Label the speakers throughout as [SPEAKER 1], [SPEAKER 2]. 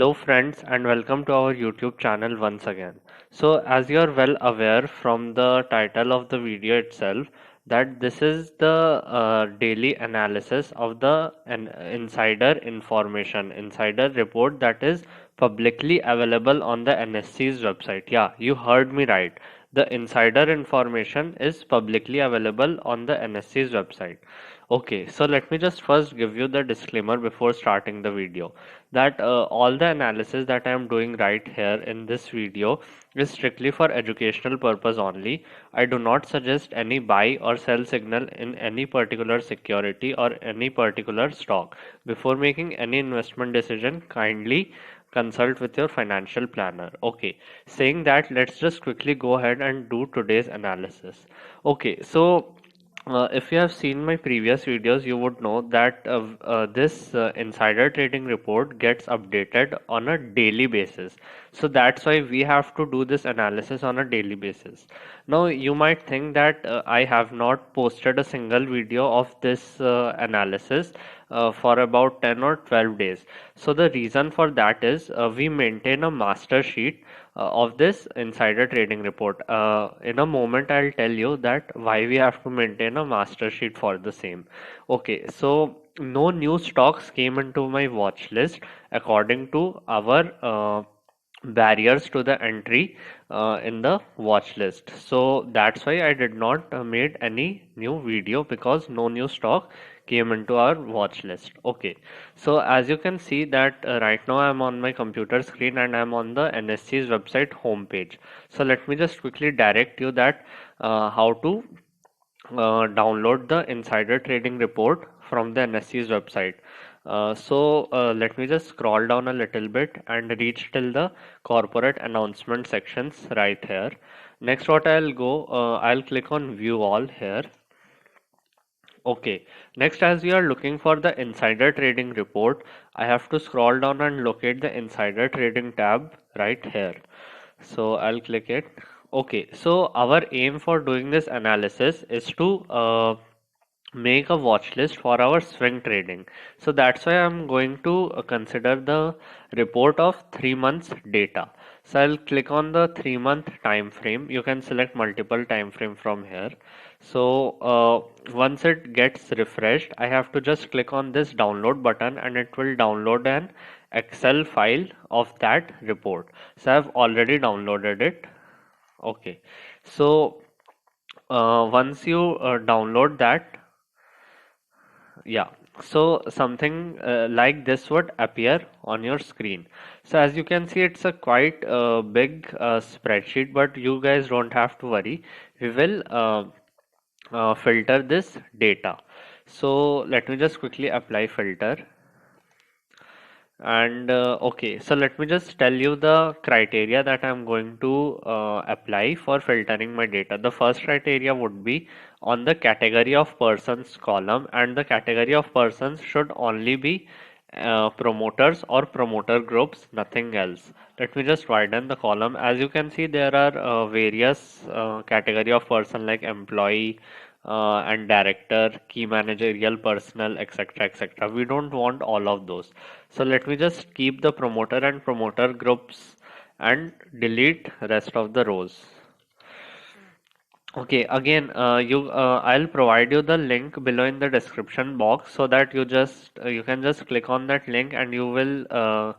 [SPEAKER 1] Hello friends and welcome to our YouTube channel once again. So as you are well aware from the title of the video itself that this is the daily analysis of the insider information, insider report that is publicly available on the NSC's website. Yeah, you heard me right. The insider information is publicly available on the NSC's website. Okay, so let me just first give you the disclaimer before starting the video that all the analysis that I am doing right here in this video is strictly for educational purpose only. I do not suggest any buy or sell signal in any particular security or any particular stock. Before making any investment decision, kindly consult with your financial planner. Okay, saying that, let's just quickly go ahead and do today's analysis. Okay, so if you have seen my previous videos, you would know that this insider trading report gets updated on a daily basis. So that's why we have to do this analysis on a daily basis. Now, you might think that I have not posted a single video of this analysis for about 10 or 12 days. So the reason for that is we maintain a master sheet of this insider trading report. In a moment, I'll tell you that why we have to maintain a master sheet for the same. Okay, so no new stocks came into my watch list according to our barriers to the entry in the watch list. So that's why I did not made any new video because no new stock came into our watch list. Okay, so as you can see that right now I'm on my computer screen and I'm on the NSC's website homepage. So let me just quickly direct you that how to download the insider trading report from the NSC's website. Let me just scroll down a little bit and reach till the corporate announcement sections right here. Next, what I'll go, I'll click on view all here. Okay, next as we are looking for the insider trading report, I have to scroll down and locate the insider trading tab right here. So I'll click it. Okay, so our aim for doing this analysis is to make a watch list for our swing trading. So that's why I'm going to consider the report of 3 months data. So I'll click on the 3 month time frame. You can select multiple time frame from here. So once it gets refreshed, I have to just click on this download button and it will download an Excel file of that report. So I've already downloaded it. Okay, so once you download that, yeah, so something like this would appear on your screen. So as you can see, it's a quite big spreadsheet, but you guys don't have to worry. We will filter this data. So let me just quickly apply filter. And okay, so let me just tell you the criteria that I'm going to apply for filtering my data. The first criteria would be on the category of persons column, and the category of persons should only be promoters or promoter groups, nothing else. Let me just widen the column. As you can see, there are various category of person like employee, and director, key managerial personnel, etc., etc. We don't want all of those. So let me just keep the promoter and promoter groups and delete rest of the rows. Okay, again, I'll provide you the link below in the description box so that you can just click on that link and you will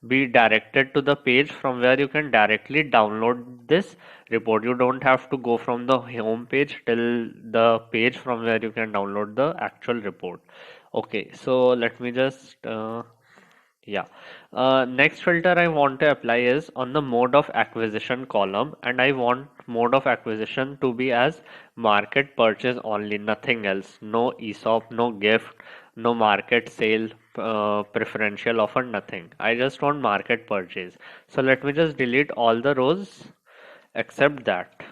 [SPEAKER 1] be directed to the page from where you can directly download this report. You don't have to go from the home page till the page from where you can download the actual report. Okay, so let me just yeah. Next filter I want to apply is on the mode of acquisition column, and I want mode of acquisition to be as market purchase only, nothing else. No ESOP, no gift, no market sale, preferential offer, nothing. I just want market purchase. So let me just delete all the rows except that.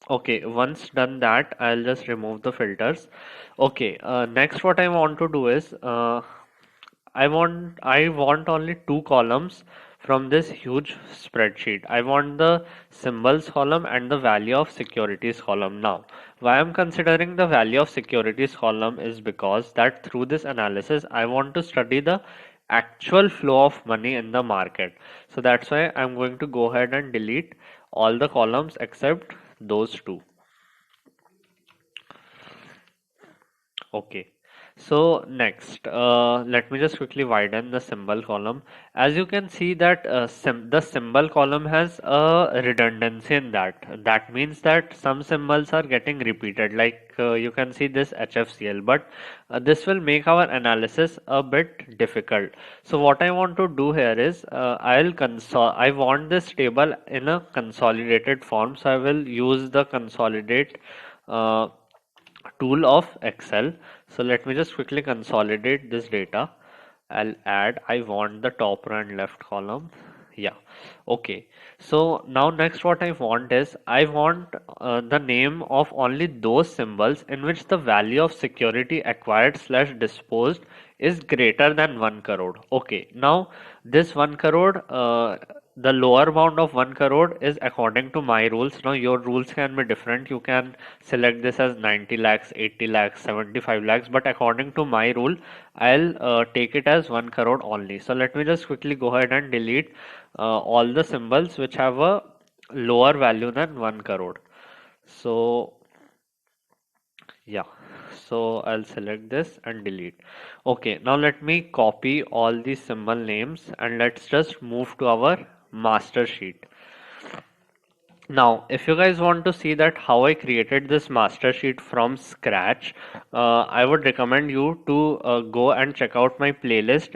[SPEAKER 1] Okay, once done that, I'll just remove the filters. Okay, next what I want to do is I want only two columns from this huge spreadsheet. I want the symbols column and the value of securities column. Now, why I'm considering the value of securities column is because that through this analysis, I want to study the actual flow of money in the market. So that's why I'm going to go ahead and delete all the columns except those two. Okay, so next, let me just quickly widen the symbol column. As you can see that the symbol column has a redundancy in that. That means that some symbols are getting repeated, like you can see this HFCL, but this will make our analysis a bit difficult. So what I want to do here is I want this table in a consolidated form, so I will use the consolidate uh, tool of Excel. So let me just quickly consolidate this data. I'll add, I want the top row and left column. Yeah. Okay. So now next what I want is I want the name of only those symbols in which the value of security acquired slash disposed is greater than 1 crore. Okay. Now this 1 crore, the lower bound of 1 crore is according to my rules. Now your rules can be different. You can select this as 90 lakhs, 80 lakhs, 75 lakhs, but according to my rule, I'll take it as 1 crore only. So let me just quickly go ahead and delete all the symbols which have a lower value than 1 crore. So yeah, so I'll select this and delete. Okay, now let me copy all these symbol names and let's just move to our master sheet. Now, if you guys want to see that how I created this master sheet from scratch, I would recommend you to go and check out my playlist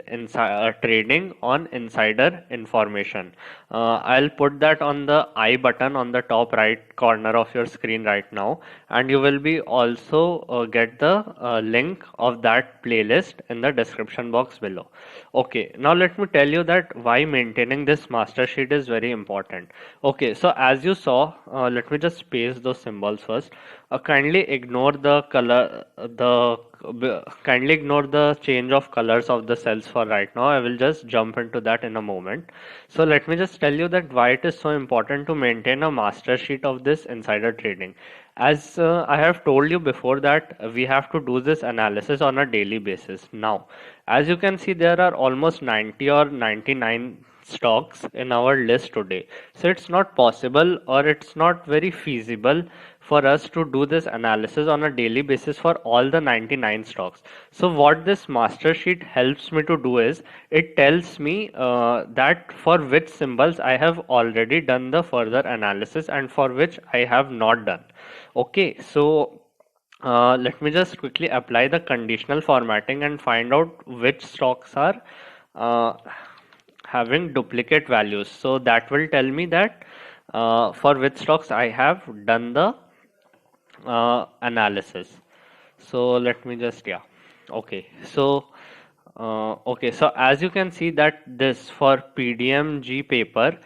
[SPEAKER 1] trading on insider information. I'll put that on the I button on the top right corner of your screen right now, and you will be also get the link of that playlist in the description box below. Okay, now let me tell you that why maintaining this master sheet is very important. Okay, so as you saw, let me just paste those symbols first. Kindly ignore the color, kindly ignore the change of colors of the cells for right now. I will just jump into that in a moment. So let me just tell you that why it is so important to maintain a master sheet of this insider trading. As I have told you before that we have to do this analysis on a daily basis. Now, as you can see, there are almost 90 or 99 stocks in our list today. So it's not possible or it's not very feasible for us to do this analysis on a daily basis for all the 99 stocks. So what this master sheet helps me to do is it tells me that for which symbols I have already done the further analysis and for which I have not done. Okay, so let me just quickly apply the conditional formatting and find out which stocks are uh, having duplicate values. So that will tell me that for which stocks I have done the analysis. So let me just, yeah. Okay, so okay, so as you can see that this for PDMG paper,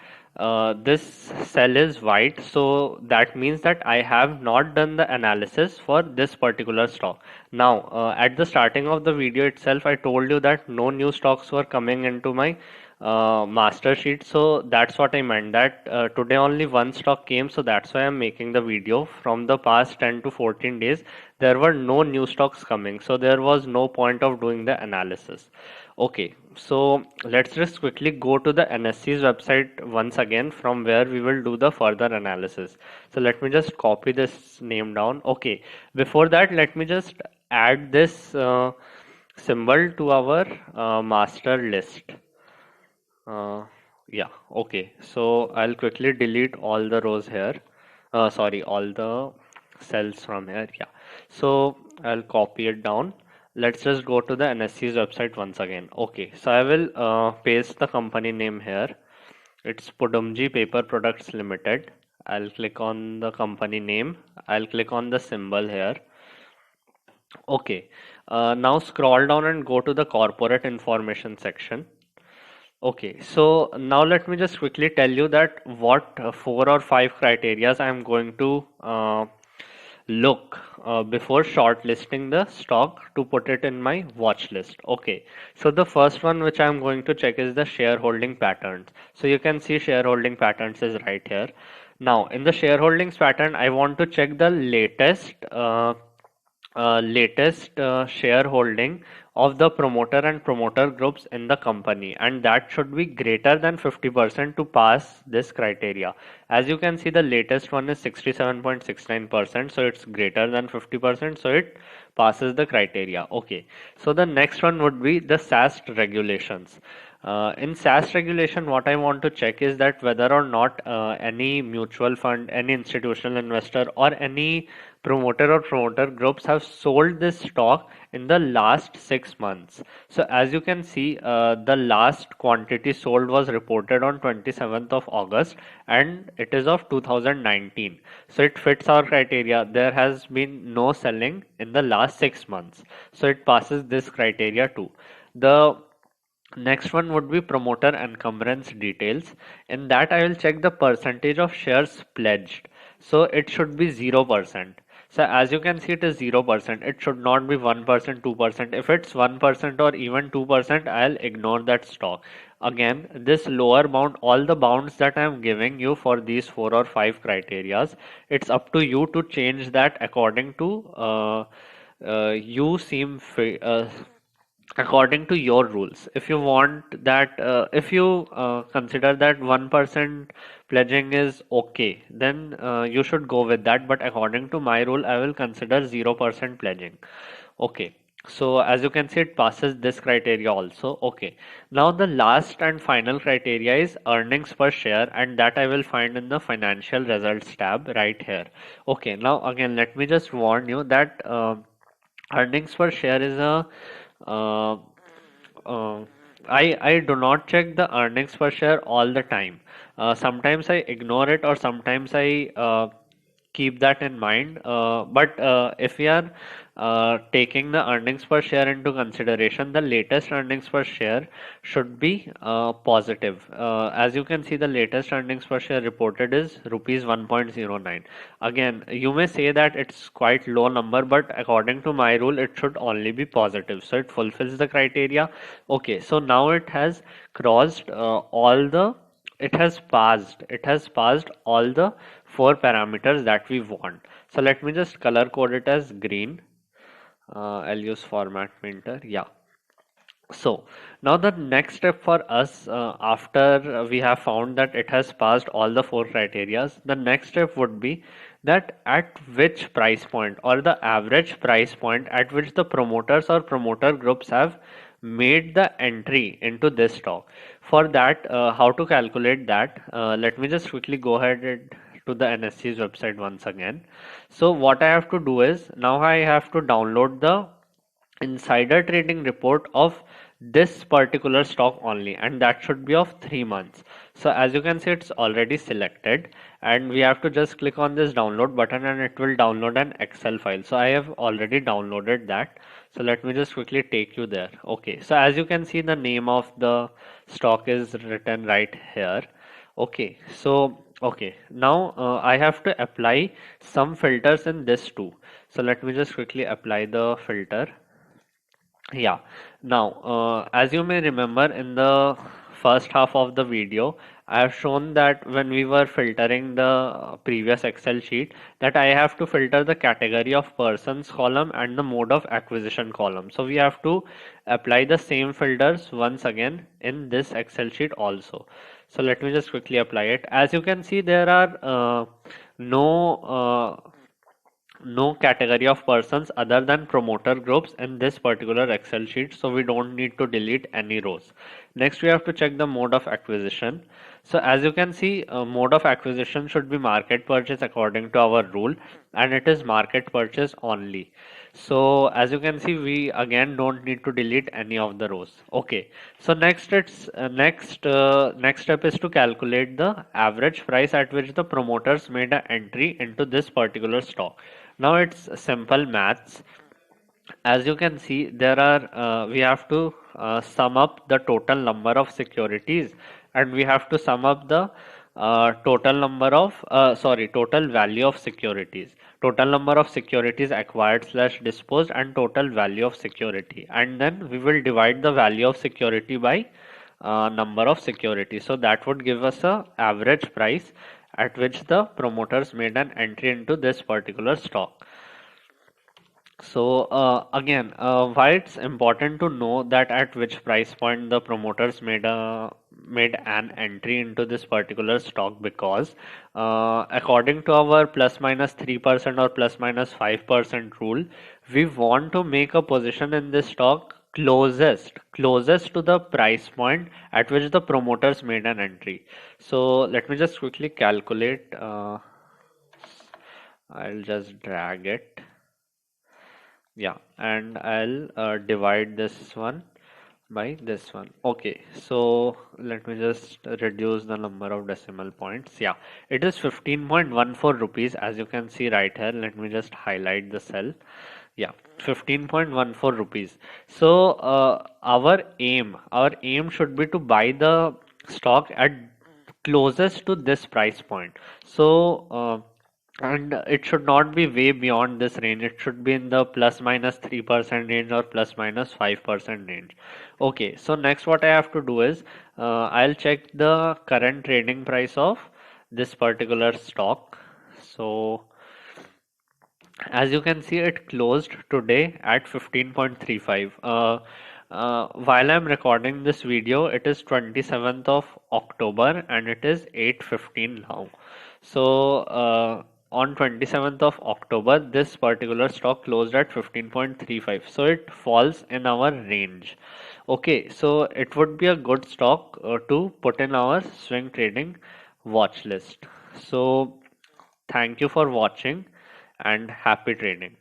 [SPEAKER 1] this cell is white, so that means that I have not done the analysis for this particular stock. Now, at the starting of the video itself, I told you that no new stocks were coming into my master sheet, so that's what I meant, that today only one stock came, so that's why I'm making the video. From the past 10 to 14 days there were no new stocks coming, so there was no point of doing the analysis. Okay, so let's just quickly go to the NSE's website once again, from where we will do the further analysis. So let me just copy this name down. Okay, before that let me just add this symbol to our master list. Yeah, okay. So I'll quickly delete all the rows here. Sorry, all the cells from here. Yeah. So I'll copy it down. Let's just go to the NSE's website once again. Okay. So I will paste the company name here. It's Pudumji Paper Products Limited. I'll click on the company name. I'll click on the symbol here. Okay. Now scroll down and go to the corporate information section. Okay, so now let me just quickly tell you that what 4 or 5 criterias I am going to look before shortlisting the stock to put it in my watch list. Okay, so the first one which I am going to check is the shareholding patterns. So you can see shareholding patterns is right here. Now in the shareholdings pattern, I want to check the latest shareholding of the promoter and promoter groups in the company, and that should be greater than 50% to pass this criteria. As you can see, the latest one is 67.69%, so it's greater than 50%, so it passes the criteria. Okay, so the next one would be the SAST regulations. In SAST regulation, what I want to check is that whether or not any mutual fund, any institutional investor, or any promoter or promoter groups have sold this stock in the last 6 months. So as you can see, the last quantity sold was reported on 27th of August, and it is of 2019. So it fits our criteria. There has been no selling in the last 6 months. So it passes this criteria too. The next one would be promoter encumbrance details. In that, I will check the percentage of shares pledged. So it should be 0%. So as you can see, it is 0%. It should not be 1%, 2%. If it's 1% or even 2%, I'll ignore that stock. Again, this lower bound, all the bounds that I'm giving you for these 4 or 5 criterias, it's up to you to change that according to you seem according to your rules. If you want that, if you consider that 1% pledging is okay, then you should go with that. But according to my rule, I will consider 0% pledging. Okay. So as you can see, it passes this criteria also. Okay. Now the last and final criteria is earnings per share, and that I will find in the financial results tab right here. Okay. Now again, let me just warn you that earnings per share is a uh, uh, I do not check the earnings per share all the time. Sometimes I ignore it, or sometimes I keep that in mind. But if we are taking the earnings per share into consideration, the latest earnings per share should be positive. As you can see, the latest earnings per share reported is rupees 1.09. Again, you may say that it's quite low number, but according to my rule, it should only be positive. So it fulfills the criteria. Okay, so now it has crossed it has passed all the 4 parameters that we want. So let me just color code it as green. I'll use format painter. Yeah. So now the next step for us, after we have found that it has passed all the 4 criterias, the next step would be that at which price point, or the average price point at which the promoters or promoter groups have made the entry into this stock. For that, how to calculate that? Let me just quickly go ahead to the NSE's website once again. So what I have to do is, now I have to download the insider trading report of this particular stock only, and that should be of 3 months. So as you can see, it's already selected, and we have to just click on this download button, and it will download an Excel file. So I have already downloaded that. So let me just quickly take you there. Okay, so as you can see, the name of the stock is written right here. Okay, so okay, now I have to apply some filters in this too. So let me just quickly apply the filter. Yeah. Now, as you may remember, in the first half of the video, I have shown that when we were filtering the previous Excel sheet, that I have to filter the category of persons column and the mode of acquisition column. So we have to apply the same filters once again in this Excel sheet also. So let me just quickly apply it. As you can see, there are no no category of persons other than promoter groups in this particular Excel sheet, so we don't need to delete any rows. Next, we have to check the mode of acquisition. So as you can see, mode of acquisition should be market purchase according to our rule, and it is market purchase only. So as you can see, we again don't need to delete any of the rows. Okay, so next step is to calculate the average price at which the promoters made an entry into this particular stock. Now it's simple maths. As you can see, there are we have to sum up the total number of securities, and we have to sum up the total value of securities, total number of securities acquired slash disposed, and total value of security, and then we will divide the value of security by number of securities. So that would give us a average price at which the promoters made an entry into this particular stock. So why it's important to know that at which price point the promoters made an entry into this particular stock, because according to our plus minus 3% or plus minus 5% rule, we want to make a position in this stock closest to the price point at which the promoters made an entry. So let me just quickly calculate. I'll just drag it. Yeah, and I'll divide this one by this one. Okay, so let me just reduce the number of decimal points. Yeah, it is 15.14 rupees, as you can see right here. Let me just highlight the cell. Yeah, 15.14 rupees. So our aim should be to buy the stock at closest to this price point. So and it should not be way beyond this range. It should be in the plus minus 3% range or plus minus 5% range. Okay, so next what I have to do is I'll check the current trading price of this particular stock. So as you can see, it closed today at 15.35. While I'm recording this video, it is 27th of October and it is 8:15 now. So on 27th of October, this particular stock closed at 15.35. So it falls in our range. Okay, so it would be a good stock to put in our swing trading watch list. So thank you for watching and happy trading.